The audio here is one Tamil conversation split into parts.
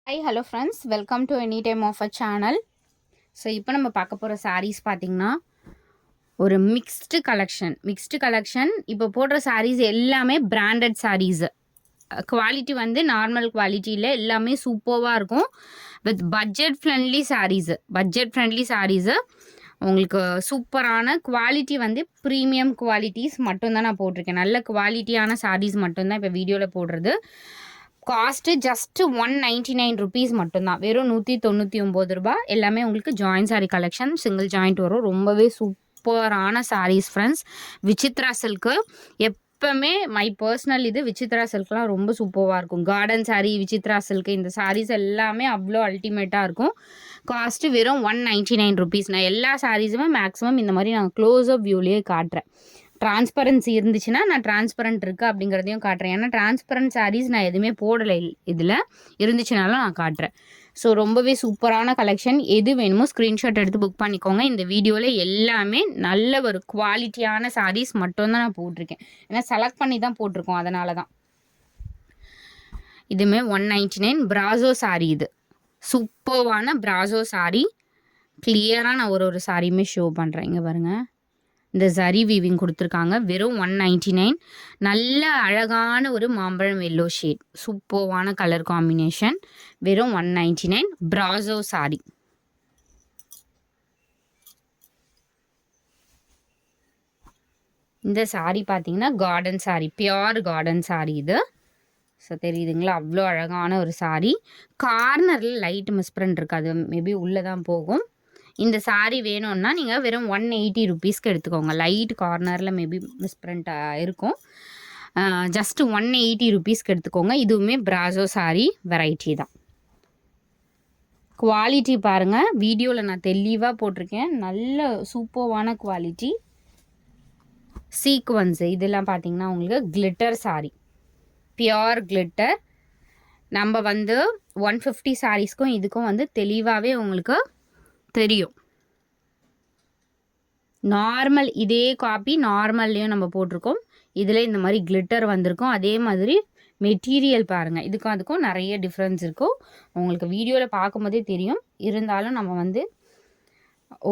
Hi hello friends, welcome to any time of a channel. So இப்போ நம்ம பார்க்க போகிற சாரீஸ் பார்த்திங்கன்னா ஒரு மிக்ஸ்டு கலெக்ஷன். இப்போ போடுற சாரீஸ் எல்லாமே பிராண்டட் சாரீஸு. குவாலிட்டி வந்து நார்மல் குவாலிட்டியில் எல்லாமே சூப்பராக இருக்கும். வித் பட்ஜெட் ஃப்ரெண்ட்லி சாரீஸு உங்களுக்கு சூப்பரான குவாலிட்டி வந்து ப்ரீமியம் குவாலிட்டிஸ் மட்டும்தான் நான் போட்டிருக்கேன். நல்ல குவாலிட்டியான சாரீஸ் மட்டும்தான் இப்போ வீடியோவில் போடுறது. காஸ்ட்டு ஜஸ்ட்டு 199 ருபீஸ் மட்டும்தான், வெறும் 199 ரூபா. எல்லாமே உங்களுக்கு joint sari collection, single joint வரும். ரொம்பவே சூப்பரான சாரீஸ் ஃப்ரெண்ட்ஸ். விசித்ரா சில்க்கு எப்போவுமே மை பர்சனல் இது விசித்ரா சில்க்லாம் ரொம்ப சூப்பராக இருக்கும். கார்டன் சாரீ, விசித்ரா சில்க்கு, இந்த சாரீஸ் எல்லாமே அவ்வளோ அல்டிமேட்டாக இருக்கும். காஸ்ட்டு வெறும் 199 ருபீஸ். நான் எல்லா சாரீஸுமே மேக்ஸிமம் இந்த மாதிரி நான் க்ளோஸ்அப் வியூலேயே காட்டுறேன். டிரான்ஸ்பரன்சி இருந்துச்சுன்னா நான் டிரான்ஸ்பரண்ட் இருக்குது அப்படிங்கிறதையும் காட்டுறேன். ஏன்னா டிரான்ஸ்பரண்ட் சாரீஸ் நான் எதுவுமே போடலை, இதில் இருந்துச்சுனாலும் நான் காட்டுறேன். ஸோ ரொம்பவே சூப்பரான கலெக்ஷன். எது வேணுமோ ஸ்க்ரீன்ஷாட் எடுத்து புக் பண்ணிக்கோங்க. இந்த வீடியோவில் எல்லாமே நல்ல ஒரு குவாலிட்டியான சாரீஸ் மட்டும்தான் நான் போட்டிருக்கேன். ஏன்னா செலக்ட் பண்ணி தான் போட்டிருக்கோம், அதனால தான். இதுவுமே 199 பிராசோ சாரீ. இது சூப்பரான பிராசோ சாரீ. கிளியராக நான் ஒரு சாரியுமே ஷோ பண்ணுறேன். இங்கே பாருங்கள், இந்த ஜரி வீவிங் கொடுத்துருக்காங்க. வெறும் 199. நல்ல அழகான ஒரு மாம்பழம் எல்லோ ஷேட், சூப்பரான கலர் காம்பினேஷன். வெறும் 199 பிராசோ சாரி. இந்த சாரி பார்த்தீங்கன்னா garden sorry, pure garden sorry இது. ஸோ தெரியுதுங்களா, அவ்வளோ அழகான ஒரு சாரி. கார்னரில் லைட் மிஸ்பிரிண்ட் இருக்குது, அது மேபி உள்ளே தான் போகும். இந்த சாரீ வேணும்னா நீங்கள் வெறும் 180 ருபீஸ்க்கு எடுத்துக்கோங்க. லைட் கார்னரில் மேபி மிஸ்பிரிண்ட் இருக்கும். ஜஸ்ட்டு 180 ருபீஸ்க்கு எடுத்துக்கோங்க. இதுவுமே பிராசோ சாரீ வெரைட்டி தான். குவாலிட்டி பாருங்கள், வீடியோவில் நான் தெளிவாக போட்டிருக்கேன். நல்ல சூப்பரான குவாலிட்டி. சீக்வன்ஸு இதெல்லாம் பார்த்தீங்கன்னா உங்களுக்கு கிளிட்டர் சாரீ, பியோர் கிளிட்டர். நம்ம வந்து 150 சாரீஸ்க்கும் இதுக்கும் வந்து தெளிவாகவே உங்களுக்கு தெரியும். நார்மல் இதே காப்பி நார்மல்லையும் நம்ம போட்டிருக்கோம். இதில் இந்த மாதிரி கிளிட்டர் வந்திருக்கும். அதே மாதிரி மெட்டீரியல் பாருங்கள், இதுக்கும் அதுக்கும் நிறைய டிஃப்ரென்ஸ் இருக்கும். உங்களுக்கு வீடியோவில் பார்க்கும்போதே தெரியும். இருந்தாலும் நம்ம வந்து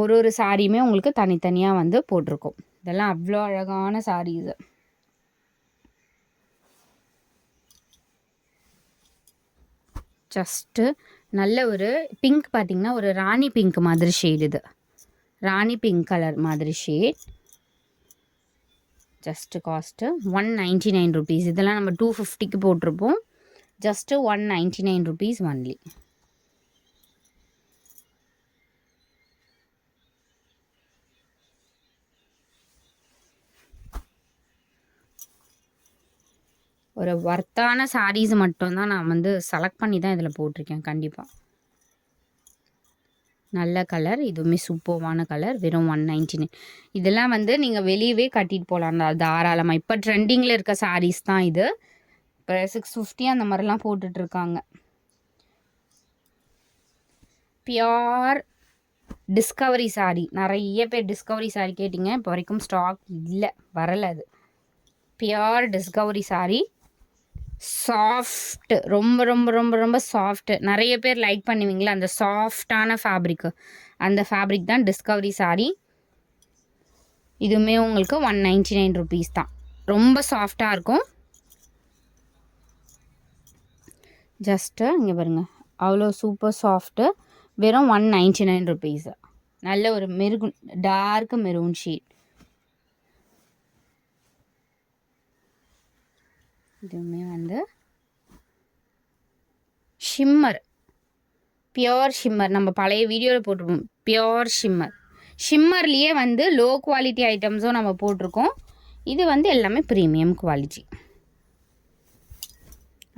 ஒரு சாரியுமே உங்களுக்கு தனித்தனியாக வந்து போட்டிருக்கோம். இதெல்லாம் அவ்வளோ அழகான சாரீஸு. ஜஸ்ட்டு நல்ல ஒரு பிங்க் பார்த்திங்கன்னா ஒரு ராணி பிங்க் மாதிரி ஷேட். இது ராணி பிங்க் கலர் மாதிரி ஷேட். Just cost 199 rupees. இதெல்லாம் நம்ம 250க்கு போட்டிருப்போம். Just 199 rupees only. ஒரு வர்த்தான சாரீஸ் மட்டும்தான் நான் வந்து செலக்ட் பண்ணி தான் இதில் போட்டிருக்கேன். கண்டிப்பாக நல்ல கலர், இதுவுமே சூப்பரான கலர். வெறும் 199. இதெல்லாம் வந்து நீங்கள் வெளியவே கட்டிட்டு போகலாம் தாராளமாக. இப்போ ட்ரெண்டிங்கில் இருக்க சாரீஸ் தான் இது. இப்போ 650 அந்த மாதிரிலாம் போட்டுட்ருக்காங்க. Pure discovery sari. நிறைய பேர் டிஸ்கவரி சாரீ கேட்டிங்க, இப்போ வரைக்கும் ஸ்டாக் இல்லை, வரலை. அது பியோர் டிஸ்கவரி சாரீ. சாஃப்ட், ரொம்ப ரொம்ப ரொம்ப ரொம்ப சாஃப்ட். நிறைய பேர் லைக் பண்ணுவீங்களா அந்த சாஃப்டான ஃபேப்ரிக்கு, அந்த ஃபேப்ரிக் தான் டிஸ்கவரி சாரீ. இதுவுமே உங்களுக்கு 199 ருபீஸ் தான். ரொம்ப சாஃப்டாக இருக்கும். ஜஸ்ட்டு இங்கே பாருங்கள், அவ்வளோ சூப்பர் சாஃப்ட்டு. வெறும் 199 ருபீஸு. நல்ல ஒரு மெருகுன், டார்க் மெரூன் ஷேட். இதுவுமே வந்து ஷிம்மர், பியோர் ஷிம்மர். நம்ம பழைய வீடியோவில் போட்டிருப்போம் பியோர் ஷிம்மர். ஷிம்மர்லேயே வந்து லோ குவாலிட்டி ஐட்டம்ஸும் நம்ம போட்டிருக்கோம். இது வந்து எல்லாமே ப்ரீமியம் குவாலிட்டி.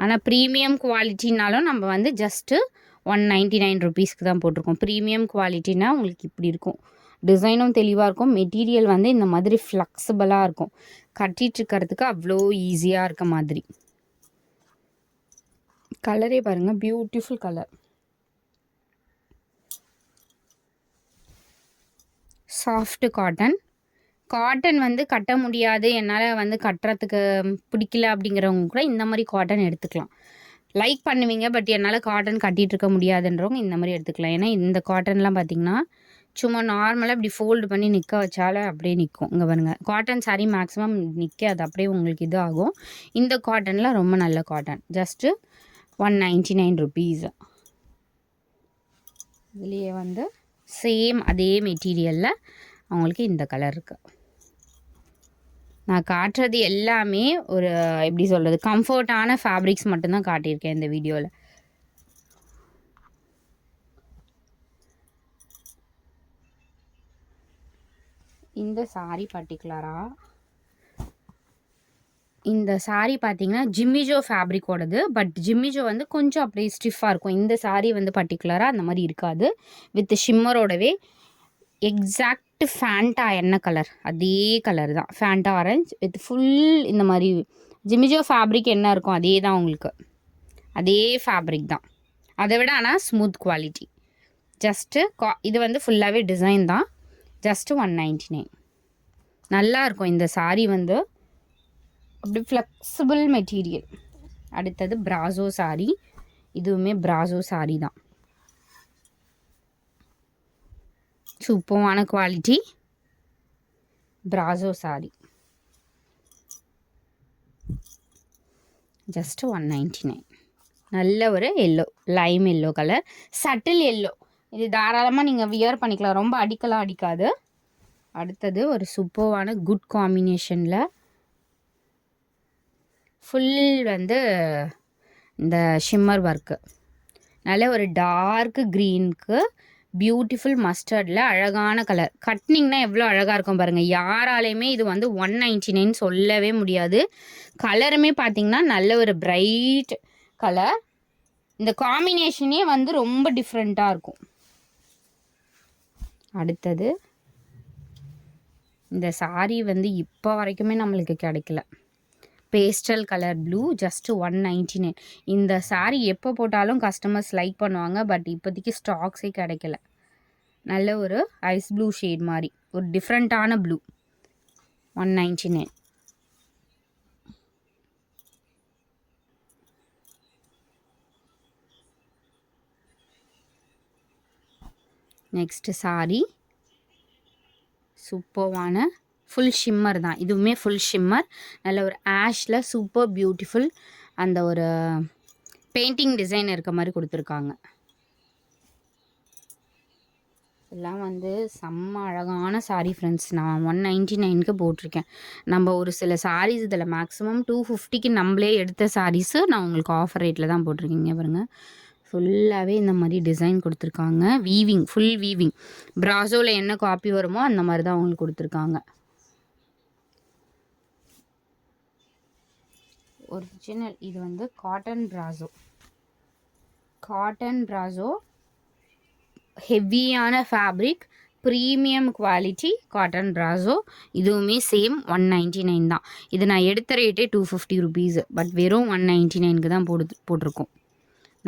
ஆனால் ப்ரீமியம் குவாலிட்டினாலும் நம்ம வந்து ஜஸ்ட்டு 199 ருபீஸ்க்கு தான் போட்டிருக்கோம். ப்ரீமியம் குவாலிட்டினா உங்களுக்கு இப்படி இருக்கும். டிசைனும் தெளிவாக இருக்கும். மெட்டீரியல் வந்து இந்த மாதிரி ஃப்ளெக்சிபிளாக இருக்கும். கட்டிகிட்ருக்கிறதுக்கு அவ்வளோ ஈஸியாக இருக்க மாதிரி. கலரே பாருங்கள், beautiful colour. Soft cotton. Cotton வந்து கட்ட முடியாது, என்னால் வந்து கட்டுறதுக்கு பிடிக்கல அப்படிங்கிறவங்க கூட இந்த மாதிரி காட்டன் எடுத்துக்கலாம். லைக் பண்ணுவீங்க. பட் என்னால் காட்டன் கட்டிகிட்டு இருக்க முடியாதுன்றவங்க இந்த மாதிரி எடுத்துக்கலாம். ஏன்னா இந்த காட்டன்லாம் பார்த்திங்கன்னா சும்மா நார்மலாக இப்படி ஃபோல்டு பண்ணி நிற்க வச்சாலே அப்படியே நிற்கும். இங்கே பாருங்கள், காட்டன் சாரீ மேக்ஸிமம் நிற்காது, அப்படியே உங்களுக்கு இது ஆகும். இந்த காட்டனில் ரொம்ப நல்ல காட்டன், ஜஸ்ட்டு 199 rupees. இதுலேயே வந்து சேம் அதே மெட்டீரியலில் அவங்களுக்கு இந்த கலர் இருக்குது. நான் காட்டுறது எல்லாமே ஒரு எப்படி சொல்கிறது, கம்ஃபர்ட்டான ஃபேப்ரிக்ஸ் மட்டும்தான் காட்டியிருக்கேன் இந்த வீடியோவில். இந்த சாரீ பர்டிகுலராக இந்த சாரீ பார்த்தீங்கன்னா ஜிம்மிஜோ ஃபேப்ரிக்கோடது. பட் ஜிம்மிஜோ வந்து கொஞ்சம் அப்படியே ஸ்டிஃபாக இருக்கும். இந்த சாரீ வந்து பர்டிகுலராக அந்த மாதிரி இருக்காது. வித் ஷிம்மரோடவே எக்ஸாக்ட் ஃபேண்டா என்ன கலர் அதே கலர் தான், ஃபேண்டா ஆரஞ்ச் வித் ஃபுல் இந்த மாதிரி ஜிம்மிஜோ ஃபேப்ரிக் என்ன இருக்கும் அதே தான் உங்களுக்கு, அதே ஃபேப்ரிக் தான். அதை விட ஆனால் ஸ்மூத் குவாலிட்டி. ஜஸ்ட்டு இது வந்து ஃபுல்லாகவே டிசைன் தான். ஜஸ்ட்டு 199. நல்லாயிருக்கும் இந்த சாரீ வந்து அப்படி ஃப்ளெக்சிபிள் மெட்டீரியல். அடுத்தது பிராசோ சாரீ. இதுவுமே பிராசோ சாரீ தான். சூப்பரான குவாலிட்டி பிராசோ சாரீ. ஜஸ்ட் 199. நல்ல ஒரு yellow, lime yellow colour, subtle yellow. இது தாராளமாக நீங்கள் வியர் பண்ணிக்கலாம், ரொம்ப அடிக்கலாம் அடிக்காது. அடுத்தது ஒரு சூப்பரான குட் காம்பினேஷனில் ஃபுல் வந்து இந்த ஷிம்மர் ஒர்க்கு, நல்ல ஒரு டார்க் க்ரீனுக்கு பியூட்டிஃபுல் மஸ்டர்டில் அழகான கலர். கட்னிங்னா எவ்வளோ அழகாக இருக்கும் பாருங்கள். யாராலையுமே இது வந்து 199 சொல்லவே முடியாது. கலருமே பார்த்திங்கன்னா நல்ல ஒரு பிரைட் கலர். இந்த காம்பினேஷனே வந்து ரொம்ப டிஃப்ரெண்ட்டாக இருக்கும். அடுத்தது இந்த சாரீ வந்து இப்போ வரைக்குமே நம்மளுக்கு கிடைக்கல. Pastel colour blue, just 199. இந்த சாரீ எப்போ போட்டாலும் கஸ்டமர்ஸ் லைக் பண்ணுவாங்க. பட் இப்போதைக்கு ஸ்டாக்ஸே கிடைக்கல. நல்ல ஒரு ஐஸ் ப்ளூ ஷேட் மாதிரி ஒரு டிஃப்ரெண்ட்டான ப்ளூ, 199. நெக்ஸ்ட்டு சாரீ சூப்பர்வான ஃபுல் ஷிம்மர் தான். இதுவுமே ஃபுல் ஷிம்மர், நல்ல ஒரு ஆஷில் சூப்பர் பியூட்டிஃபுல் அந்த ஒரு பெயிண்டிங் டிசைன் இருக்க மாதிரி கொடுத்துருக்காங்க. எல்லாம் வந்து செம்ம அழகான சாரீ ஃப்ரெண்ட்ஸ். நான் 199க்கு போட்டிருக்கேன். நம்ம ஒரு சில சாரீஸ் இதில் மேக்ஸிமம் 250க்கு நம்மளே எடுத்த சாரீஸு நான் உங்களுக்கு ஆஃபர் ரேட்டில் தான் போட்டிருக்கீங்க பாருங்கள். ஃபுல்லாகவே இந்த மாதிரி டிசைன் கொடுத்துருக்காங்க. Weaving, full weaving. பிராசோவில் என்ன காப்பி வருமோ அந்த மாதிரி தான் அவங்களுக்கு கொடுத்துருக்காங்க. ஒரிஜினல் இது வந்து காட்டன் பிராசோ. காட்டன் பிராசோ ஹெவியான fabric, premium quality cotton brasso. இதுவுமே சேம் 199 தான். இது நான் எடுத்த ரேட்டே 250 rupees. பட் வெறும் 199க்கு தான் போட்டிருக்கோம்.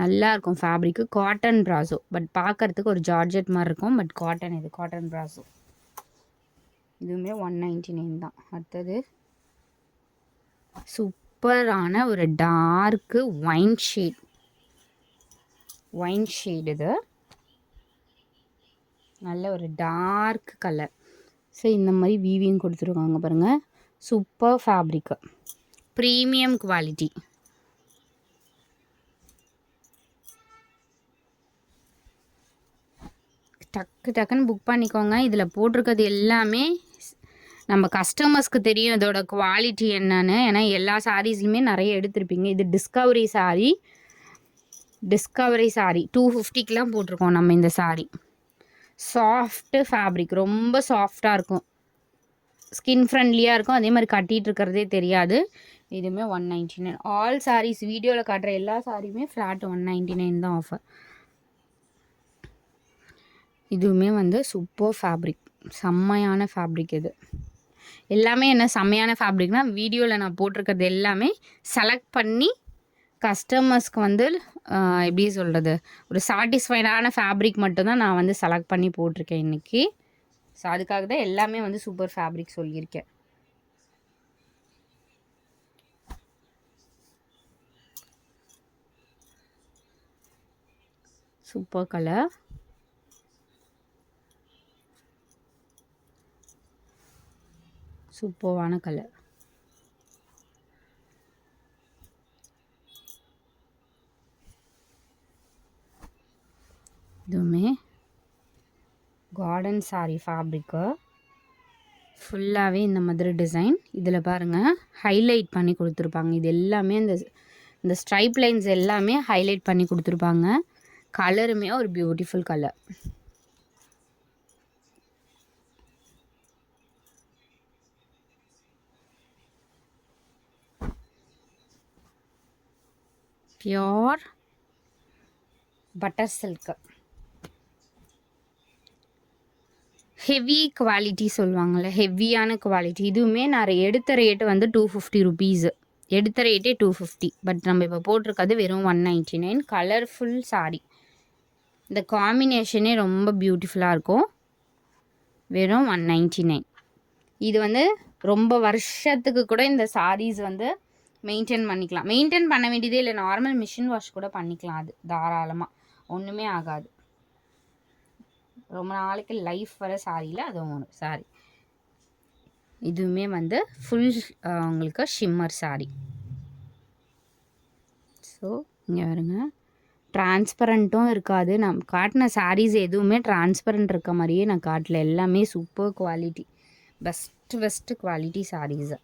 நல்லாயிருக்கும் ஃபேப்ரிக்கு. காட்டன் பிராசோ, பட் பார்க்குறதுக்கு ஒரு ஜார்ஜெட் மாதிரி இருக்கும். பட் காட்டன், இது காட்டன் பிராசோ. இதுவுமே 199 தான். அடுத்தது சூப்பரான ஒரு டார்க்கு ஒயின் ஷேட். இது நல்ல ஒரு டார்க் கலர். ஸோ இந்த மாதிரி வீவிங் கொடுத்துருக்காங்க பாருங்கள். Super fabric, premium quality. டக்குன்னு புக் பண்ணிக்கோங்க. இதில் போட்டிருக்கிறது எல்லாமே நம்ம கஸ்டமர்ஸ்க்கு தெரியும் இதோட குவாலிட்டி என்னன்னு. ஏன்னா எல்லா சாரீஸுமே நிறைய எடுத்திருப்பீங்க. இது டிஸ்கவரி சாரீ 250க்கெலாம் போட்டிருக்கோம் நம்ம இந்த சாரீ. சாஃப்ட்டு ஃபேப்ரிக், ரொம்ப சாஃப்டாக இருக்கும், ஸ்கின் ஃப்ரெண்ட்லியாக இருக்கும். அதே மாதிரி கட்டிகிட்டு இருக்கிறதே தெரியாது. இதுவுமே 199. ஆல் சாரீஸ் வீடியோவில் காட்டுற எல்லா சாரியுமே ஃப்ளாட் 199 தான் ஆஃபர். இதுவுமே வந்து சூப்பர் ஃபேப்ரிக், செம்மையான ஃபேப்ரிக். இது எல்லாமே என்ன செம்மையான ஃபேப்ரிக்னால் வீடியோவில் நான் போட்டிருக்கிறது எல்லாமே செலக்ட் பண்ணி கஸ்டமர்ஸ்க்கு வந்து எப்படி சொல்கிறது, ஒரு சாட்டிஸ்ஃபைடான ஃபேப்ரிக் மட்டும்தான் நான் வந்து செலக்ட் பண்ணி போட்டிருக்கேன் இன்றைக்கி. ஸோ அதுக்காக தான் எல்லாமே வந்து சூப்பர் ஃபேப்ரிக் சொல்லியிருக்கேன். Super colour. சூப்பரான கலர். இதுவுமே கார்டன் சாரி ஃபேப்ரிக்கு. ஃபுல்லாகவே இந்த மாதிரி டிசைன். இதில் பாருங்கள் ஹைலைட் பண்ணி கொடுத்துருப்பாங்க. இது எல்லாமே இந்த ஸ்ட்ரைப் லைன்ஸ் எல்லாமே ஹைலைட் பண்ணி கொடுத்துருப்பாங்க. கலருமே ஒரு beautiful colour. Pure butter silk. Heavy quality சொல்லுவாங்கள்ல, ஹெவியான குவாலிட்டி. இதுவுமே நான் எடுத்த ரேட்டு வந்து 250 ருபீஸு. எடுத்த ரேட்டே 250. பட் நம்ம இப்போ போட்டிருக்கிறது வெறும் 199. கலர்ஃபுல் சாரீ. இந்த காம்பினேஷனே ரொம்ப பியூட்டிஃபுல்லாக இருக்கும். வெறும் 199. இது வந்து ரொம்ப வருஷத்துக்கு கூட இந்த சாரீஸ் வந்து மெயின்டைன் பண்ணிக்கலாம். மெயின்டைன் பண்ண வேண்டியதே இல்லை, நார்மல் மிஷின் வாஷ் கூட பண்ணிக்கலாம். அது தாராளமாக ஒன்றுமே ஆகாது. ரொம்ப நாளைக்கு லைஃப் வர சாரியில் அதுவும் ஒன்று சாரி. இதுவுமே வந்து ஃபுல் உங்களுக்கு ஷிம்மர் சாரி. ஸோ இங்கே வருங்க, டிரான்ஸ்பரண்ட்டும் இருக்காது. நான் காட்டின சாரீஸ் எதுவுமே டிரான்ஸ்பரண்ட் இருக்க மாதிரியே நான் காட்டல. எல்லாமே super quality, best quality saris.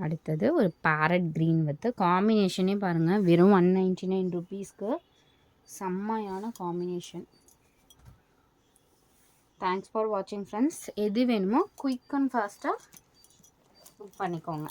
அடுத்தது ஒரு பேரட் க்ரீன் வித் காம்பினேஷனே பாருங்கள், வெறும் 199 ருபீஸ்க்கு செம்மையான காம்பினேஷன். தேங்க்ஸ் ஃபார் வாட்சிங் ஃப்ரெண்ட்ஸ். எது வேணுமோ குயிக் அண்ட் ஃபாஸ்ட்டாக புக் பண்ணிக்கோங்க.